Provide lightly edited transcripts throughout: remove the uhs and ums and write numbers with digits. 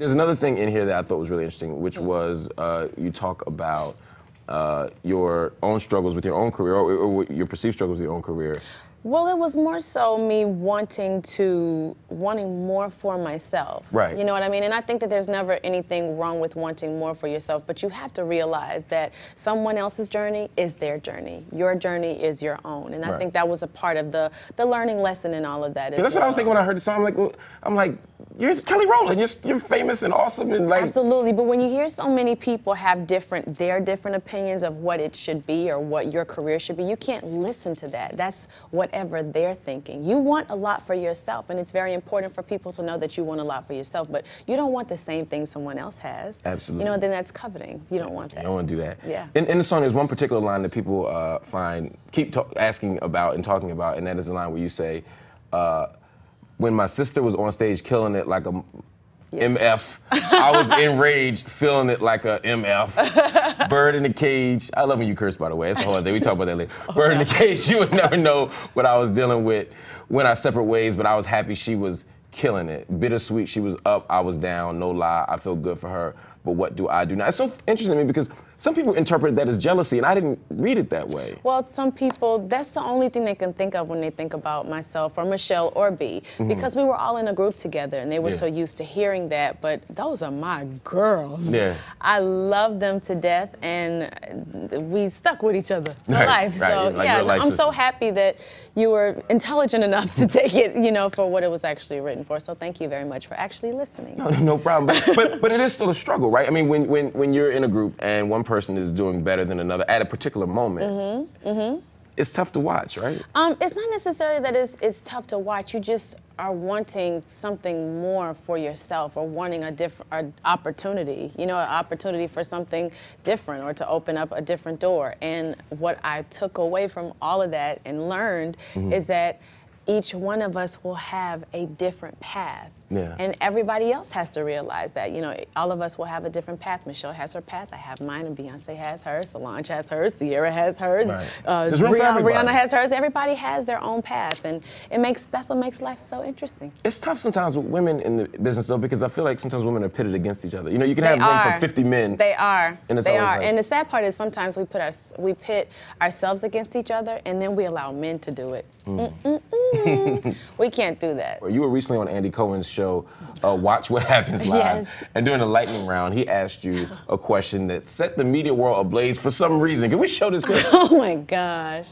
There's another thing in here that I thought was really interesting, which was you talk about your own struggles with your own career, or your perceived struggles with your own career. Well, it was more so me wanting more for myself. Right. You know what I mean? And I think that there's never anything wrong with wanting more for yourself, but you have to realize that someone else's journey is their journey. Your journey is your own. And I think that was a part of the learning lesson in all of that. That's what I was thinking when I heard the song. I'm like, you're Kelly Rowland. You're famous and awesome and like. Absolutely. But when you hear so many people have their different opinions of what it should be or what your career should be, you can't listen to that. That's whatever they're thinking. You want a lot for yourself, and it's very important for people to know that you want a lot for yourself, but you don't want the same thing someone else has. Absolutely. You know, then that's coveting. You don't want that. You don't want to do that. Yeah. In the song, there's one particular line that people keep asking about and talking about, and that is the line where you say, when my sister was on stage killing it like a MF, I was enraged, feeling it like a MF. Bird in the cage. I love when you curse, by the way. It's a whole thing. We talk about that later. Bird in the cage. You would never know what I was dealing with when our separate ways, but I was happy she was killing it. Bittersweet, she was up, I was down, no lie, I feel good for her, but what do I do now? It's so interesting to me because some people interpret that as jealousy, and I didn't read it that way. Well, some people, that's the only thing they can think of when they think about myself or Michelle or B, because we were all in a group together, and they were so used to hearing that, but those are my girls. Yeah. I love them to death, and we stuck with each other for life. So, like yeah, life I'm so happy that you were intelligent enough to take it, you know, for what it was actually written for. So thank you very much for actually listening. No problem. But it is still a struggle, right? I mean, when you're in a group and one person is doing better than another at a particular moment, it's tough to watch, right? It's not necessarily that it's tough to watch. You just are wanting something more for yourself, or wanting a different opportunity, you know, an opportunity for something different, or to open up a different door. And what I took away from all of that and learned is that each one of us will have a different path. Yeah. And everybody else has to realize that, you know, all of us will have a different path. Michelle has her path, I have mine, and Beyonce has hers, Solange has hers, Sierra has hers, Rihanna has hers. Everybody has their own path, and that's what makes life so interesting. It's tough sometimes with women in the business, though, because I feel like sometimes women are pitted against each other. You know, you can have room for 50 men. They are. And it's they always are. like, and the sad part is sometimes we pit ourselves against each other, and then we allow men to do it. We can't do that. You were recently on Andy Cohen's show, Watch What Happens Live, and during the lightning round, he asked you a question that set the media world ablaze for some reason. Can we show this clip? Oh my gosh.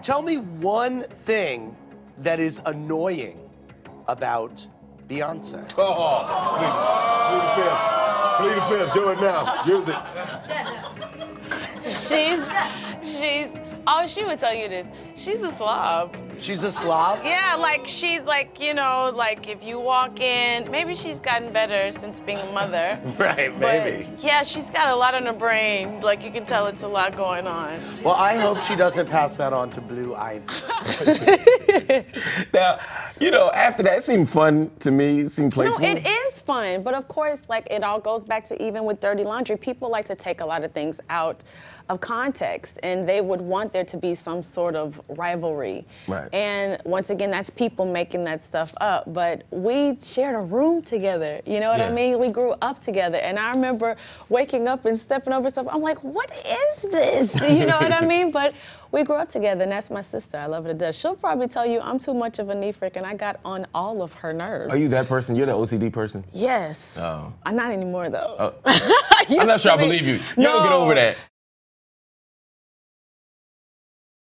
Tell me one thing that is annoying about Beyonce. Plead the fifth, do it now, use it. Oh, she would tell you this. She's a slob. She's a slob? Yeah, like she's like, you know, like if you walk in, maybe she's gotten better since being a mother. Right, maybe. But yeah, she's got a lot on her brain. Like you can tell it's a lot going on. Well, I hope she doesn't pass that on to Blue Ivy. Now, you know, after that, it seemed fun to me. It seemed playful. No, it is fun, but of course, like it all goes back to even with Dirty Laundry, people like to take a lot of things out of context, and they would want there to be some sort of rivalry. Right. And once again, that's people making that stuff up, but we shared a room together, you know what I mean? We grew up together, and I remember waking up and stepping over stuff. I'm like, what is this? You know what I mean? But we grew up together, and that's my sister. I love her to death. She'll probably tell you I'm too much of a knee freak, and I got on all of her nerves. Are you that person? You're the OCD person? Yes. Oh. I'm not anymore, though. I'm not sure I believe you. You don't get over that.